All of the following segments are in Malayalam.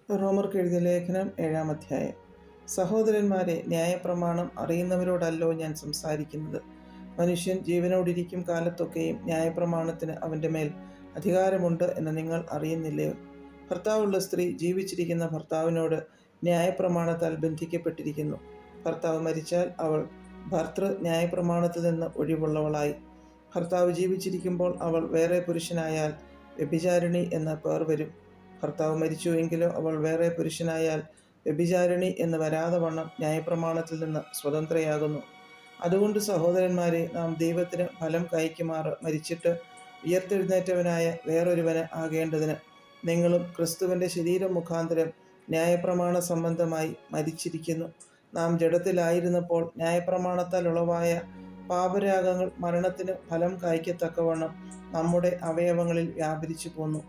റോമർക്ക് എഴുതിയ ലേഖനം 7-ാം അധ്യായം. സഹോദരന്മാരെ, ന്യായപ്രമാണം അറിയുന്നവരോടല്ലോ ഞാൻ സംസാരിക്കുന്നത്. മനുഷ്യൻ ജീവനോടിരിക്കും കാലത്തൊക്കെയും ന്യായപ്രമാണത്തിന് അവൻ്റെ മേൽ അധികാരമുണ്ട് എന്ന് നിങ്ങൾ അറിയുന്നില്ലയോ? ഭർത്താവുള്ള സ്ത്രീ ജീവിച്ചിരിക്കുന്ന ഭർത്താവിനോട് ന്യായപ്രമാണത്താൽ ബന്ധിക്കപ്പെട്ടിരിക്കുന്നു. ഭർത്താവ് മരിച്ചാൽ അവൾ ഭർതൃ ന്യായപ്രമാണത്തിൽ നിന്ന് ഒഴിവുള്ളവളായി. ഭർത്താവ് ജീവിച്ചിരിക്കുമ്പോൾ അവൾ വേറെ പുരുഷനായാൽ വ്യഭിചാരിണി എന്ന പേർ വരും. ഭർത്താവ് മരിച്ചുവെങ്കിലോ അവൾ വേറെ പുരുഷനായാൽ വ്യഭിചാരിണി എന്ന് വരാതെ വണ്ണം ന്യായപ്രമാണത്തിൽ നിന്ന് സ്വതന്ത്രയാകുന്നു. അതുകൊണ്ട് സഹോദരന്മാരെ, നാം ദൈവത്തിന് ഫലം കായ്ക്കുമാറ് മരിച്ചിട്ട് ഉയർത്തെഴുന്നേറ്റവനായ വേറൊരുവന് ആകേണ്ടതിന് നിങ്ങളും ക്രിസ്തുവിൻ്റെ ശരീരം മുഖാന്തരം ന്യായപ്രമാണ സംബന്ധമായി മരിച്ചിരിക്കുന്നു. നാം ജഡത്തിലായിരുന്നപ്പോൾ ന്യായപ്രമാണത്താൽ ഉളവായ പാപരാഗങ്ങൾ മരണത്തിന് ഫലം കായ്ക്കത്തക്കവണ്ണം നമ്മുടെ അവയവങ്ങളിൽ വ്യാപരിച്ചു പോന്നു.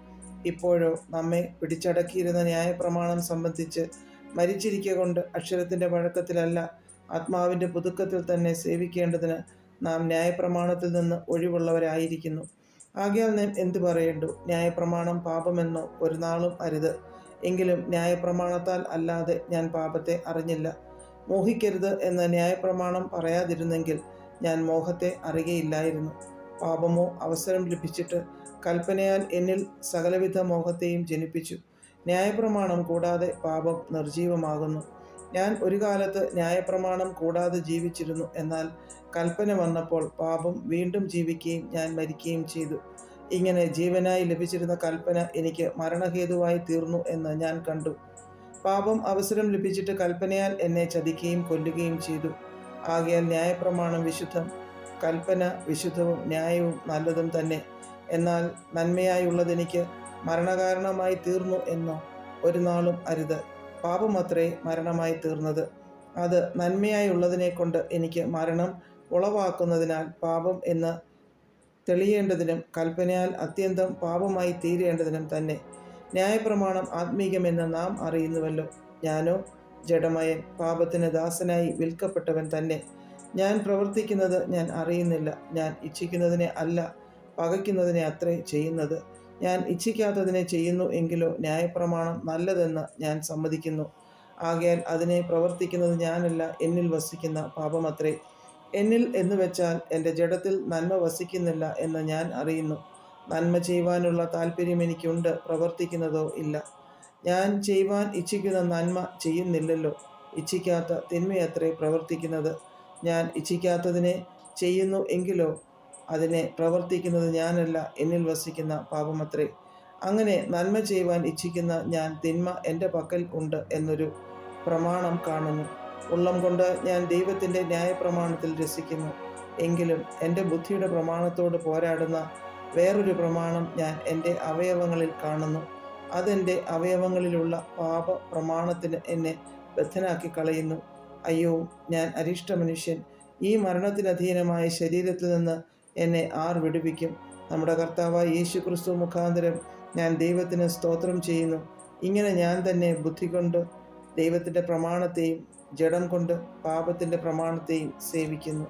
ഇപ്പോഴോ നമ്മെ പിടിച്ചടക്കിയിരുന്ന ന്യായപ്രമാണം സംബന്ധിച്ച് മരിച്ചിരിക്കൊണ്ട് അക്ഷരത്തിൻ്റെ വഴക്കത്തിലല്ല, ആത്മാവിൻ്റെ പുതുക്കത്തിൽ തന്നെ സേവിക്കേണ്ടതിന് നാം ന്യായപ്രമാണത്തിൽ നിന്ന് ഒഴിവുള്ളവരായിരിക്കുന്നു. ആകയാൽ നാം എന്തു പറയേണ്ടു? ന്യായപ്രമാണം പാപമെന്നോ ഒരു നാളും അരുത്. എങ്കിലും ന്യായപ്രമാണത്താൽ അല്ലാതെ ഞാൻ പാപത്തെ അറിഞ്ഞില്ല. മോഹിക്കരുത് എന്ന് ന്യായപ്രമാണം പറയാതിരുന്നെങ്കിൽ ഞാൻ മോഹത്തെ അറിയുകയില്ലായിരുന്നു. പാപമോ അവസരം ലഭിച്ചിട്ട് കൽപ്പനയാൽ എന്നിൽ സകലവിധ മോഹത്തെയും ജനിപ്പിച്ചു. ന്യായപ്രമാണം കൂടാതെ പാപം നിർജീവമാകുന്നു. ഞാൻ ഒരു കാലത്ത് ന്യായപ്രമാണം കൂടാതെ ജീവിച്ചിരുന്നു. എന്നാൽ കൽപ്പന വന്നപ്പോൾ പാപം വീണ്ടും ജീവിക്കുകയും ഞാൻ മരിക്കുകയും ചെയ്തു. ഇങ്ങനെ ജീവനായി ലഭിച്ചിരുന്ന കൽപ്പന എനിക്ക് മരണഹേതുവായി തീർന്നു എന്ന് ഞാൻ കണ്ടു. പാപം അവസരം ലഭിച്ചിട്ട് കൽപ്പനയാൽ എന്നെ ചതിക്കുകയും കൊല്ലുകയും ചെയ്തു. ആകയാൽ ന്യായപ്രമാണം വിശുദ്ധം, കൽപ്പന വിശുദ്ധവും ന്യായവും നല്ലതും തന്നെ. എന്നാൽ നന്മയായുള്ളതെനിക്ക് മരണകാരണമായി തീർന്നു എന്നോ ഒരു നാളും അരുത്. പാപമത്രേ മരണമായി തീർന്നത്. അത് നന്മയായുള്ളതിനെ കൊണ്ട് എനിക്ക് മരണം ഉളവാക്കുന്നതിനാൽ പാപം എന്ന് തെളിയേണ്ടതിനും കൽപ്പനയാൽ അത്യന്തം പാപമായി തീരേണ്ടതിനും തന്നെ. ന്യായപ്രമാണം ആത്മീകമെന്ന് നാം അറിയുന്നുവല്ലോ. ഞാനോ ജഡമയൻ, പാപത്തിന് ദാസനായി വിൽക്കപ്പെട്ടവൻ തന്നെ. ഞാൻ പ്രവർത്തിക്കുന്നത് ഞാൻ അറിയുന്നില്ല. ഞാൻ ഇച്ഛിക്കുന്നതിനെ അല്ല, പകയ്ക്കുന്നതിനെ അത്രേ ചെയ്യുന്നത്. ഞാൻ ഇച്ഛിക്കാത്തതിനെ ചെയ്യുന്നു എങ്കിലോ ന്യായപ്രമാണം നല്ലതെന്ന് ഞാൻ സമ്മതിക്കുന്നു. ആകയാൽ അതിനെ പ്രവർത്തിക്കുന്നത് ഞാനല്ല, എന്നിൽ വസിക്കുന്ന പാപമത്രേ. എന്നിൽ എന്ന് വെച്ചാൽ എൻ്റെ ജഡത്തിൽ നന്മ വസിക്കുന്നില്ല എന്ന് ഞാൻ അറിയുന്നു. നന്മ ചെയ്യുവാനുള്ള താല്പര്യം എനിക്കുണ്ട്, പ്രവർത്തിക്കുന്നതോ ഇല്ല. ഞാൻ ചെയ്യുവാൻ ഇച്ഛിക്കുന്ന നന്മ ചെയ്യുന്നില്ലല്ലോ, ഇച്ഛിക്കാത്ത തിന്മയത്രേ പ്രവർത്തിക്കുന്നത്. ഞാൻ ഇച്ഛിക്കാത്തതിനെ ചെയ്യുന്നു എങ്കിലോ അതിനെ പ്രവർത്തിക്കുന്നത് ഞാനല്ല, എന്നിൽ വസിക്കുന്ന പാപമത്രേ. അങ്ങനെ നന്മ ചെയ്യുവാൻ ഇച്ഛിക്കുന്ന ഞാൻ തിന്മ എൻ്റെ പക്കൽ ഉണ്ട് എന്നൊരു പ്രമാണം കാണുന്നു. ഉള്ളം കൊണ്ട് ഞാൻ ദൈവത്തിൻ്റെ ന്യായപ്രമാണത്തിൽ രസിക്കുന്നു. എങ്കിലും എൻ്റെ ബുദ്ധിയുടെ പ്രമാണത്തോട് പോരാടുന്ന വേറൊരു പ്രമാണം ഞാൻ എൻ്റെ അവയവങ്ങളിൽ കാണുന്നു. അതെൻ്റെ അവയവങ്ങളിലുള്ള പാപ പ്രമാണത്തിന് എന്നെ ബദ്ധനാക്കി കളയുന്നു. അയ്യോ, ഞാൻ അരിഷ്ട മനുഷ്യൻ! ഈ മരണത്തിനധീനമായ ശരീരത്തിൽ നിന്ന് എന്നെ ആർ വിടുവിക്കും? നമ്മുടെ കർത്താവായ യേശു ക്രിസ്തു മുഖാന്തരം ഞാൻ ദൈവത്തിന് സ്തോത്രം ചെയ്യുന്നു. ഇങ്ങനെ ഞാൻ തന്നെ ബുദ്ധി കൊണ്ട് ദൈവത്തിൻ്റെ പ്രമാണത്തെയും ജഡം കൊണ്ട് പാപത്തിൻ്റെ പ്രമാണത്തെയും സേവിക്കുന്നു.